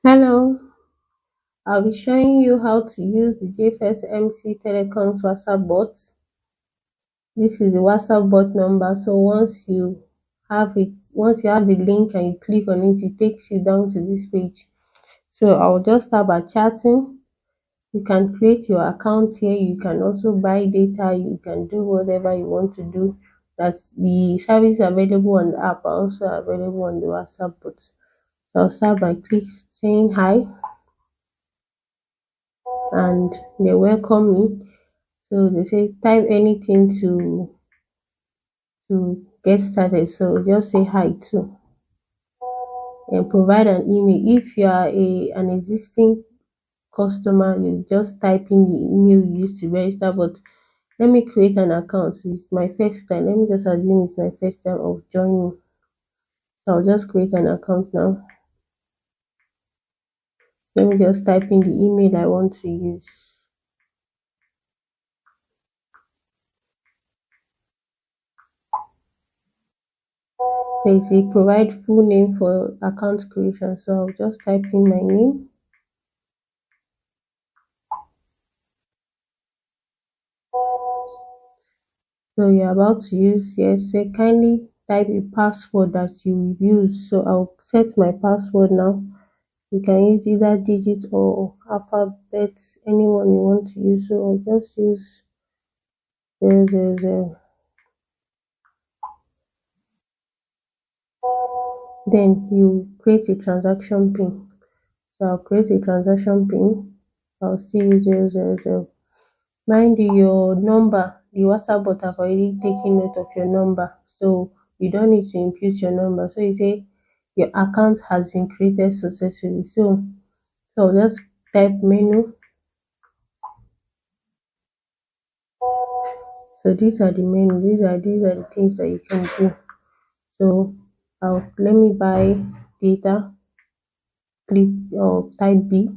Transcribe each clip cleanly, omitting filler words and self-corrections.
Hello, I'll be showing you how to use the J1stmc TELECOMS WhatsApp bot. This is the WhatsApp bot number. So once you have the link and you click on it, it takes you down to this page. So I'll just start by chatting. You can create your account here. You can also buy data. You can do whatever you want to do. That's the service available on the app are also available on the WhatsApp bot. So I'll start by saying hi, and they welcome me. So they say type anything to get started. So just say hi too and provide an email. If you are an existing customer, you just type in the email you used to register. But let me create an account. It's my first time. Let me just assume it's my first time of joining. So I'll just create an account now. Let me just type in the email I want to use. Basically, provide full name for account creation. So I'll just type in my name. So you're about to use here, say kindly type a password that you will use. So I'll set my password now. You can use either digit or alphabet, anyone you want to use. So I'll just use 000. Then you create a transaction pin. So I'll create a transaction pin. I'll still use 000. Mind you, your number, the WhatsApp bot have already taken note of your number, so you don't need to input your number. So you say your account has been created successfully. So I'll just type menu. So these are the menu. These are the things that you can do. So let me buy data. Click or type B.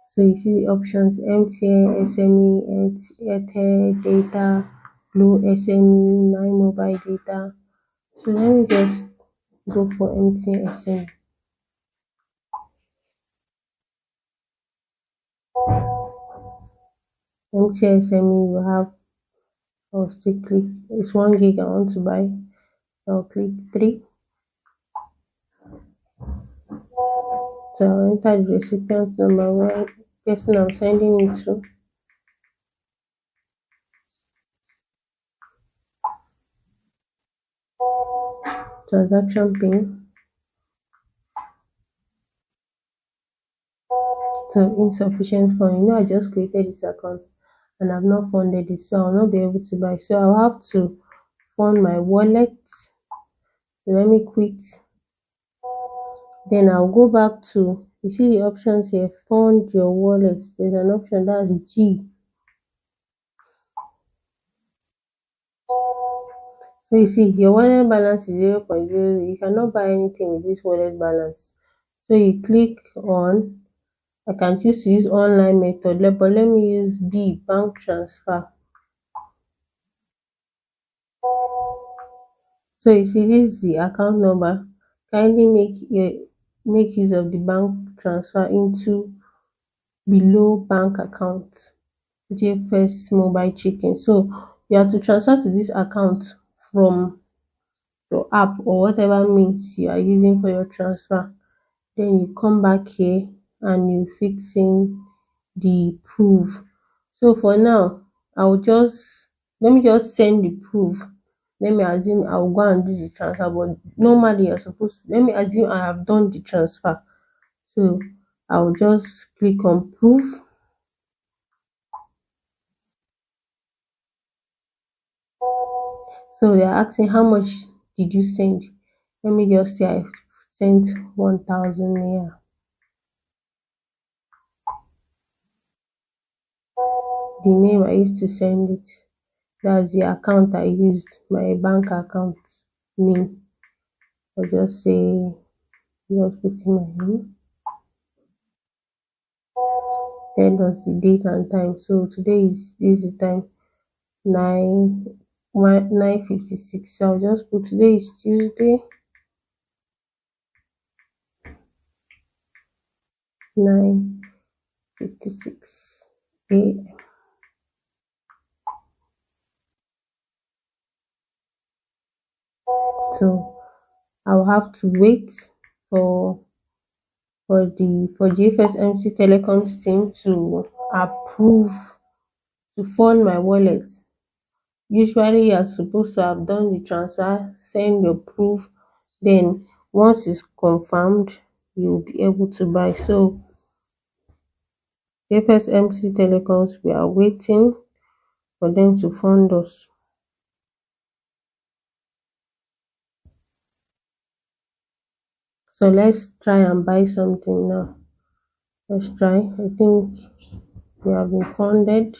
So you see the options: MTN, SME, Airtel, data, Glo SME, my mobile data. So let me just go for MTN SME. MTN SME will have, I'll still click, it's 1 gig I want to buy. I'll click 3. So I'll enter the recipient number, one person I'm sending it to. Transaction pin. So insufficient fund. I just created this account and I've not funded it, so I'll not be able to buy. So I'll have to fund my wallet. So let me quit. Then I'll go back to, you see the options here, fund your wallet. There's an option that's G. So you see your wallet balance is 0.00. You cannot buy anything with this wallet balance. So you click on, I can choose to use online method, but let me use B, bank transfer. So you see this is the account number. Kindly make use of the bank transfer into below bank account JFS mobile chicken. So you have to transfer to this account from your app or whatever means you are using for your transfer. Then you come back here and you fix in the proof. So for now, let me just send the proof. Let me assume I'll go and do the transfer, but normally you're supposed to, let me assume I have done the transfer. So I'll just click on proof. So they're asking how much did you send? Let me just say I sent 1,000 naira. The name I used to send it, that's the account I used, my bank account name. I'll just put in my name. Then that's the date and time. So this is time 9:56. So I'll just put today is Tuesday. 9:56 a.m. So I'll have to wait for J1stmc Telecoms team to approve to fund my wallet. Usually you are supposed to have done the transfer, send your proof, then once it's confirmed you'll be able to buy. So J1stmc Telecoms, we are waiting for them to fund us. So let's try and buy something now. Let's try. I think we have been funded.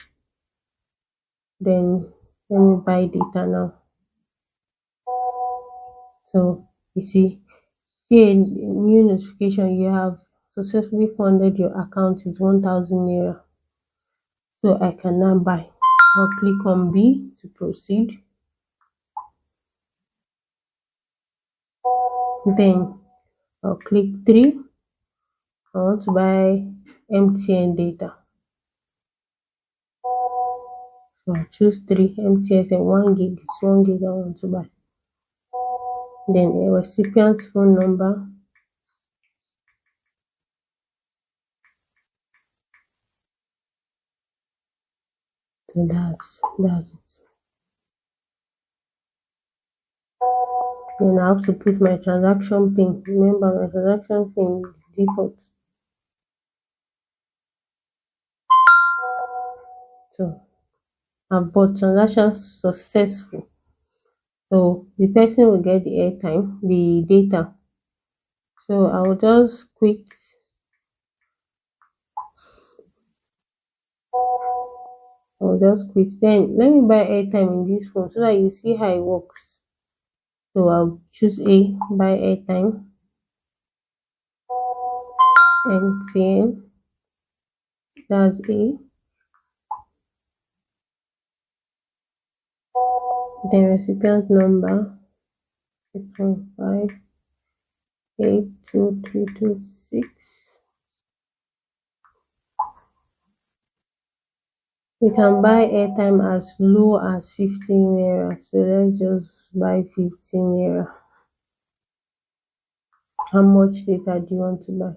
Then let me buy data now. So you see here a new notification, you have successfully funded your account with 1,000 naira. So I can now buy. I'll click on B to proceed. Then I'll click 3. I want to buy MTN data. So I choose 3 MTN and 1 gig. It's 1 gig I want to buy. Then a recipient's phone number. So that's it. Then I have to put my transaction PIN. Remember, my transaction PIN is default. So I've bought transaction successful. So the person will get the airtime, the data. So I will just quit. Then let me buy airtime in this phone so that you see how it works. So I'll choose A, buy airtime, MTN. That's A. Then recipient number 6158226. You can buy airtime as low as 15 naira. So let's just buy 15 naira. How much data do you want to buy?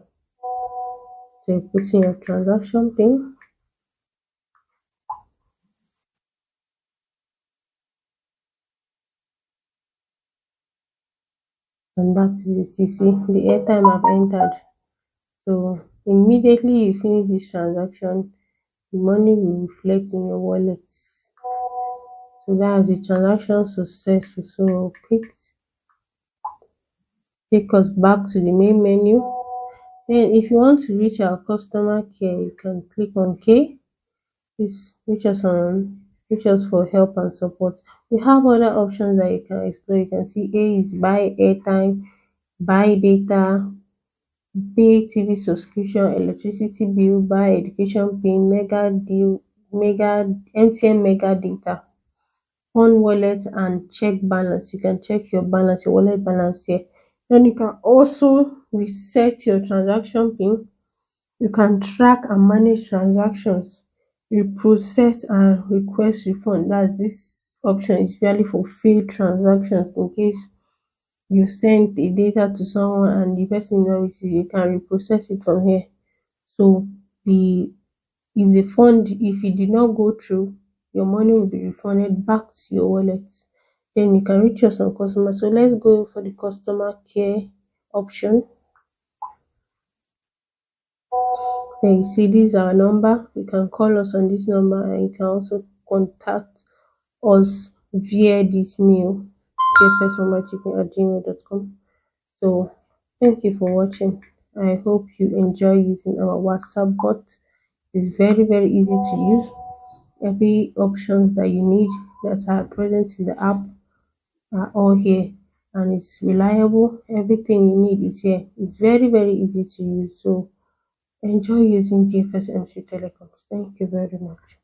So you put in your transaction PIN. And that is it. You see the airtime I've entered. So immediately you finish this transaction, the money will reflect in your wallet. So that's the transaction successful. So take us back to the main menu. Then if you want to reach our customer care, you can click on K. Please reach us for help and support. We have other options that you can explore. You can see A is buy airtime, buy data, pay TV subscription, electricity bill, buy education PIN, MTN mega data, on wallet and check balance. You can check your balance, your wallet balance here. Then you can also reset your transaction PIN. You can track and manage transactions, reprocess and request refund. This option is really for failed transactions. In case you send the data to someone and the person did not receive, you can reprocess it from here. So if it did not go through, your money will be refunded back to your wallet. Then you can reach us on customer. So let's go for the customer care option. There you see this is our number. You can call us on this number and you can also contact us via this mail, jfsmobile@gmail.com. So thank you for watching. I hope you enjoy using our WhatsApp bot. It's very, very easy to use. Every options that you need that are present in the app are all here, and it's reliable. Everything you need is here. It's very, very easy to use. So enjoy using J1stmc Telecoms. Thank you very much.